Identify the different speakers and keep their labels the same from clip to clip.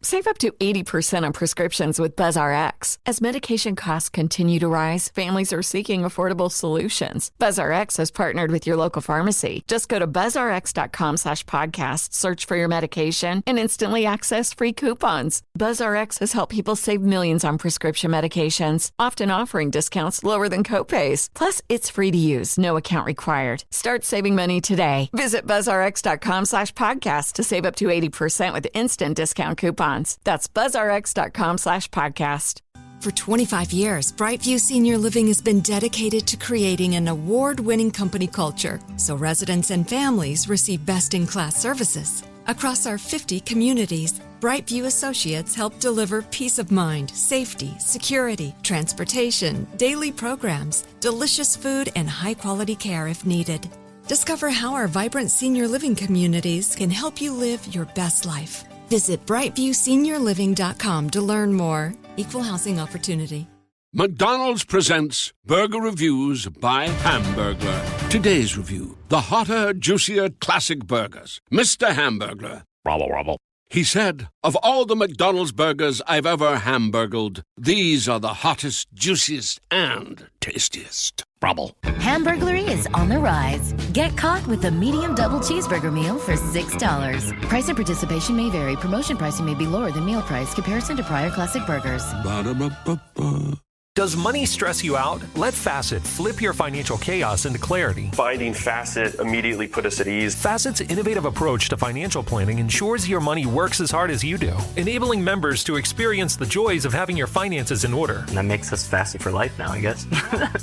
Speaker 1: Save up to 80% on prescriptions with BuzzRx. As medication costs continue to rise, families are seeking affordable solutions. BuzzRx has partnered with your local pharmacy. Just go to buzzrx.com/podcast, search for your medication, and instantly access free coupons. BuzzRx has helped people save millions on prescription medications, often offering discounts lower than copays. Plus, it's free to use, no account required. Start saving money today. Visit buzzrx.com/podcast to save up to 80% with instant discount coupons. That's buzzrx.com/podcast.
Speaker 2: For 25 years, Brightview Senior Living has been dedicated to creating an award-winning company culture so residents and families receive best-in-class services. Across our 50 communities, Brightview associates help deliver peace of mind, safety, security, transportation, daily programs, delicious food, and high-quality care if needed. Discover how our vibrant senior living communities can help you live your best life. Visit brightviewseniorliving.com to learn more. Equal housing opportunity.
Speaker 3: McDonald's presents Burger Reviews by Hamburglar. Today's review: the hotter, juicier classic burgers. Mr. Hamburglar. Robble, robble. He said, "Of all the McDonald's burgers I've ever hamburgled, these are the hottest, juiciest, and tastiest." Brabble.
Speaker 4: Hamburglary is on the rise. Get caught with a medium double cheeseburger meal for $6. Price and participation may vary. Promotion pricing may be lower than meal price. Comparison to prior classic burgers.
Speaker 3: Ba-da-ba-ba-ba.
Speaker 5: Does money stress you out? Let Facet flip your financial chaos into clarity.
Speaker 6: Finding Facet immediately put us at ease.
Speaker 5: Facet's innovative approach to financial planning ensures your money works as hard as you do, enabling members to experience the joys of having your finances in order.
Speaker 7: And that makes us Facet for life now, I guess.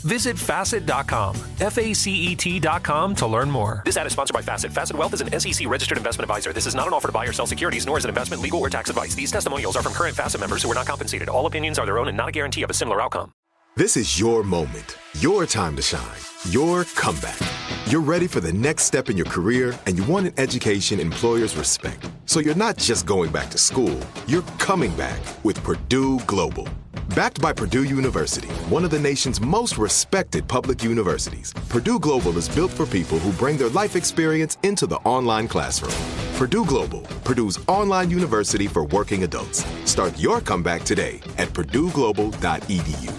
Speaker 5: Visit Facet.com, FACET.com to learn more. This ad is sponsored by Facet. Facet Wealth is an SEC registered investment advisor. This is not an offer to buy or sell securities, nor is it investment, legal, or tax advice. These testimonials are from current Facet members who are not compensated. All opinions are their own and not a guarantee of a similar outcome.
Speaker 8: This is your moment, your time to shine, your comeback. You're ready for the next step in your career, and you want an education employers respect. So you're not just going back to school, you're coming back with Purdue Global. Backed by Purdue University, one of the nation's most respected public universities, Purdue Global is built for people who bring their life experience into the online classroom. Purdue Global, Purdue's online university for working adults. Start your comeback today at purdueglobal.edu.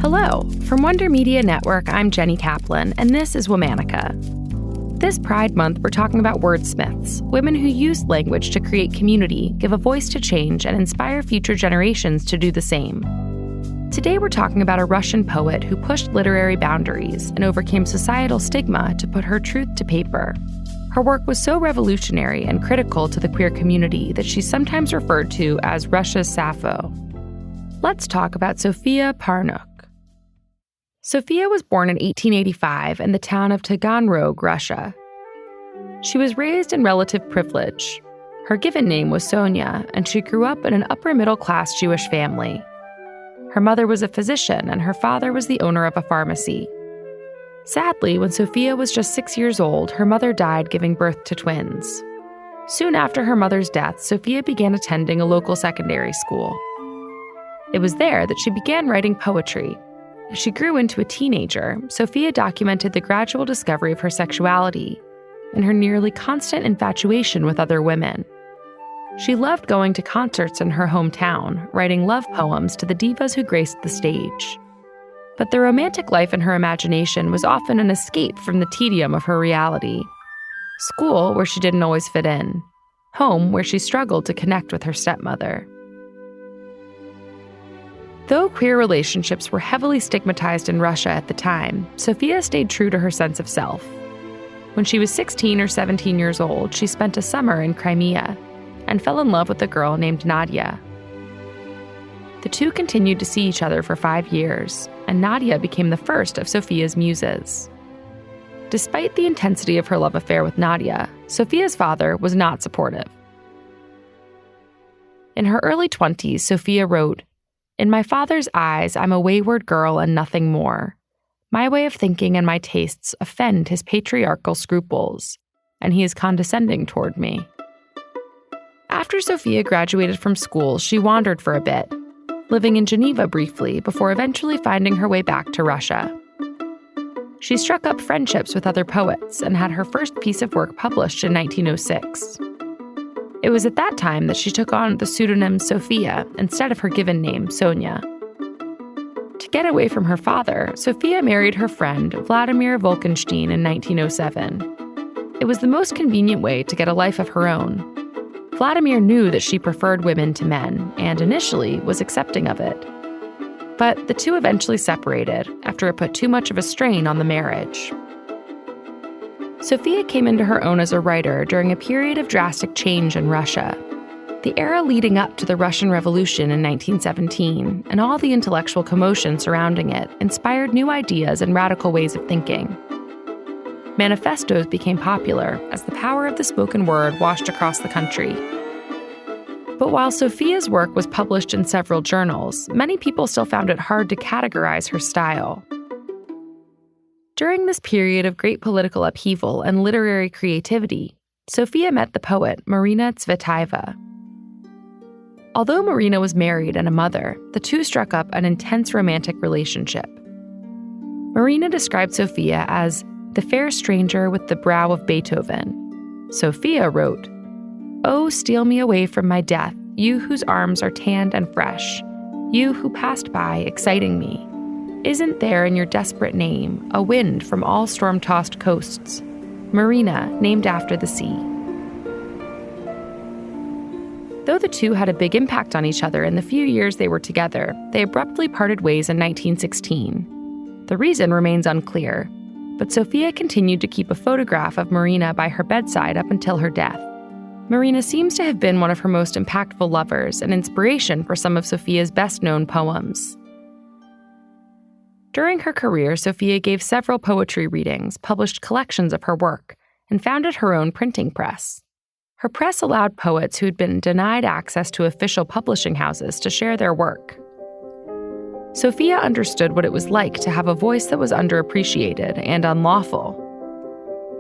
Speaker 9: Hello. From Wonder Media Network, I'm Jenny Kaplan, and this is Womanica. This Pride Month, we're talking about wordsmiths, women who use language to create community, give a voice to change, and inspire future generations to do the same. Today, we're talking about a Russian poet who pushed literary boundaries and overcame societal stigma to put her truth to paper. Her work was so revolutionary and critical to the queer community that she's sometimes referred to as Russia's Sappho. Let's talk about Sophia Parnok. Sophia was born in 1885 in the town of Taganrog, Russia. She was raised in relative privilege. Her given name was Sonia, and she grew up in an upper-middle-class Jewish family. Her mother was a physician, and her father was the owner of a pharmacy. Sadly, when Sophia was just 6 years old, her mother died giving birth to twins. Soon after her mother's death, Sophia began attending a local secondary school. It was there that she began writing poetry. As she grew into a teenager, Sophia documented the gradual discovery of her sexuality and her nearly constant infatuation with other women. She loved going to concerts in her hometown, writing love poems to the divas who graced the stage. But the romantic life in her imagination was often an escape from the tedium of her reality. School, where she didn't always fit in. Home, where she struggled to connect with her stepmother. Though queer relationships were heavily stigmatized in Russia at the time, Sophia stayed true to her sense of self. When she was 16 or 17 years old, she spent a summer in Crimea and fell in love with a girl named Nadia. The two continued to see each other for 5 years, and Nadia became the first of Sophia's muses. Despite the intensity of her love affair with Nadia, Sophia's father was not supportive. In her early 20s, Sophia wrote, "In my father's eyes, I'm a wayward girl and nothing more. My way of thinking and my tastes offend his patriarchal scruples, and he is condescending toward me." After Sophia graduated from school, she wandered for a bit, living in Geneva briefly before eventually finding her way back to Russia. She struck up friendships with other poets and had her first piece of work published in 1906. It was at that time that she took on the pseudonym Sophia instead of her given name, Sonia. To get away from her father, Sophia married her friend Vladimir Wolkenstein in 1907. It was the most convenient way to get a life of her own. Vladimir knew that she preferred women to men and initially was accepting of it. But the two eventually separated after it put too much of a strain on the marriage. Sophia came into her own as a writer during a period of drastic change in Russia. The era leading up to the Russian Revolution in 1917 and all the intellectual commotion surrounding it inspired new ideas and radical ways of thinking. Manifestos became popular as the power of the spoken word washed across the country. But while Sophia's work was published in several journals, many people still found it hard to categorize her style. During this period of great political upheaval and literary creativity, Sophia met the poet Marina Tsvetaeva. Although Marina was married and a mother, the two struck up an intense romantic relationship. Marina described Sophia as the fair stranger with the brow of Beethoven. Sophia wrote, "Oh, steal me away from my death, you whose arms are tanned and fresh, you who passed by, exciting me. Isn't there in your desperate name a wind from all storm-tossed coasts? Marina, named after the sea." Though the two had a big impact on each other in the few years they were together, they abruptly parted ways in 1916. The reason remains unclear, but Sophia continued to keep a photograph of Marina by her bedside up until her death. Marina seems to have been one of her most impactful lovers and inspiration for some of Sophia's best-known poems. During her career, Sophia gave several poetry readings, published collections of her work, and founded her own printing press. Her press allowed poets who had been denied access to official publishing houses to share their work. Sophia understood what it was like to have a voice that was underappreciated and unlawful.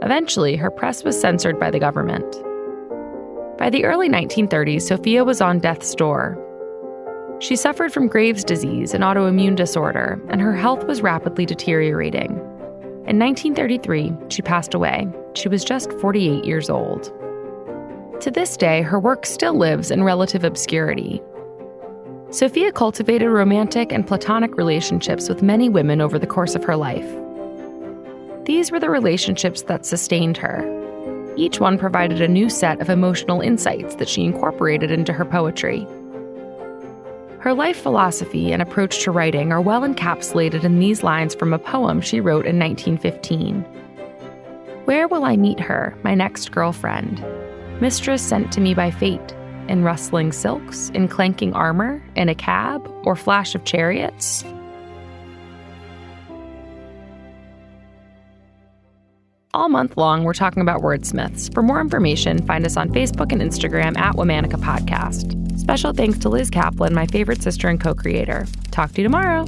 Speaker 9: Eventually, her press was censored by the government. By the early 1930s, Sophia was on death's door. She suffered from Graves' disease, an autoimmune disorder, and her health was rapidly deteriorating. In 1933, she passed away. She was just 48 years old. To this day, her work still lives in relative obscurity. Sophia cultivated romantic and platonic relationships with many women over the course of her life. These were the relationships that sustained her. Each one provided a new set of emotional insights that she incorporated into her poetry. Her life philosophy and approach to writing are well encapsulated in these lines from a poem she wrote in 1915. "Where will I meet her, my next girlfriend? Mistress sent to me by fate, in rustling silks, in clanking armor, in a cab, or flash of chariots?" All month long, we're talking about wordsmiths. For more information, find us on Facebook and Instagram at Womanica Podcast. Special thanks to Liz Kaplan, my favorite sister and co-creator. Talk to you tomorrow.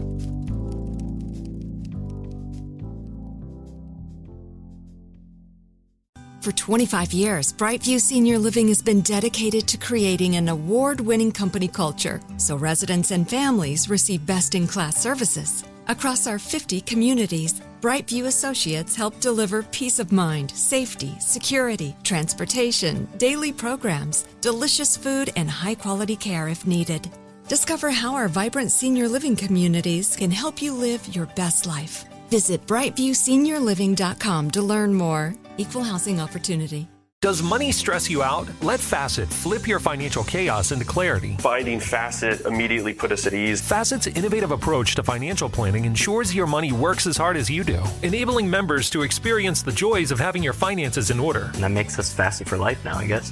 Speaker 2: For 25 years, Brightview Senior Living has been dedicated to creating an award-winning company culture so residents and families receive best-in-class services. Across our 50 communities, Brightview associates help deliver peace of mind, safety, security, transportation, daily programs, delicious food, and high-quality care if needed. Discover how our vibrant senior living communities can help you live your best life. Visit brightviewseniorliving.com to learn more. Equal housing opportunity.
Speaker 5: Does money stress you out? Let Facet flip your financial chaos into clarity.
Speaker 6: Finding Facet immediately put us at ease.
Speaker 5: Facet's innovative approach to financial planning ensures your money works as hard as you do, enabling members to experience the joys of having your finances in order.
Speaker 7: And that makes us Facet for life now, I guess.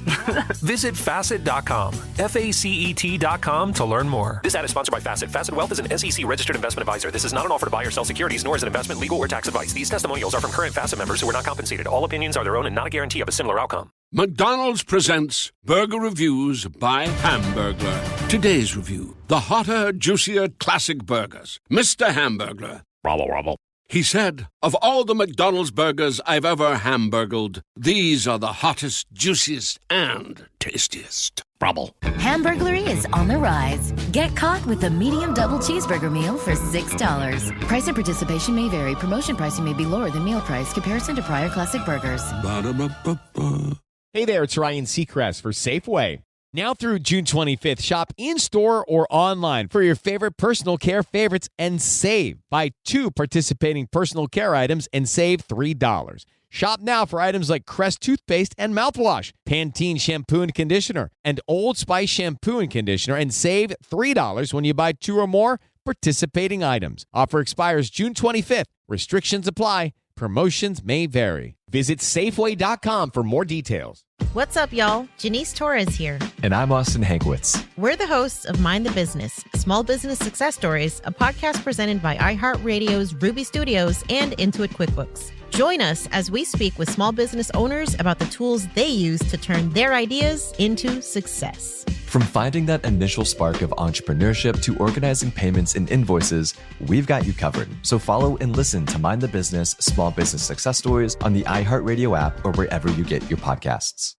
Speaker 5: Visit Facet.com, FACET.com to learn more. This ad is sponsored by Facet. Facet Wealth is an SEC registered investment advisor. This is not an offer to buy or sell securities, nor is it investment, legal, or tax advice. These testimonials are from current Facet members who are not compensated. All opinions are their own and not a guarantee of a similar outcome.
Speaker 3: McDonald's presents Burger Reviews by Hamburglar. Today's review, the hotter, juicier classic burgers. Mr. Hamburglar. Robble, robble. He said, of all the McDonald's burgers I've ever hamburgled, these are the hottest, juiciest, and tastiest. Bravo.
Speaker 4: Hamburglary is on the rise. Get caught with the medium double cheeseburger meal for $6. Price and participation may vary. Promotion pricing may be lower than meal price. Comparison to prior classic burgers.
Speaker 3: Ba-da-ba-ba-ba.
Speaker 10: Hey there, it's Ryan Seacrest for Safeway. Now through June 25th, shop in-store or online for your favorite personal care favorites and save. Buy 2 participating personal care items and save $3. Shop now for items like Crest toothpaste and mouthwash, Pantene shampoo and conditioner, and Old Spice shampoo and conditioner, and save $3 when you buy 2 or more participating items. Offer expires June 25th. Restrictions apply. Promotions may vary. Visit Safeway.com for more details.
Speaker 11: What's up, y'all? Janice Torres here.
Speaker 12: And I'm Austin Hankwitz.
Speaker 11: We're the hosts of Mind the Business, Small Business Success Stories, a podcast presented by iHeartRadio's Ruby Studios and Intuit QuickBooks. Join us as we speak with small business owners about the tools they use to turn their ideas into success.
Speaker 12: From finding that initial spark of entrepreneurship to organizing payments and invoices, we've got you covered. So follow and listen to Mind the Business, Small Business Success Stories on the iHeartRadio app or wherever you get your podcasts.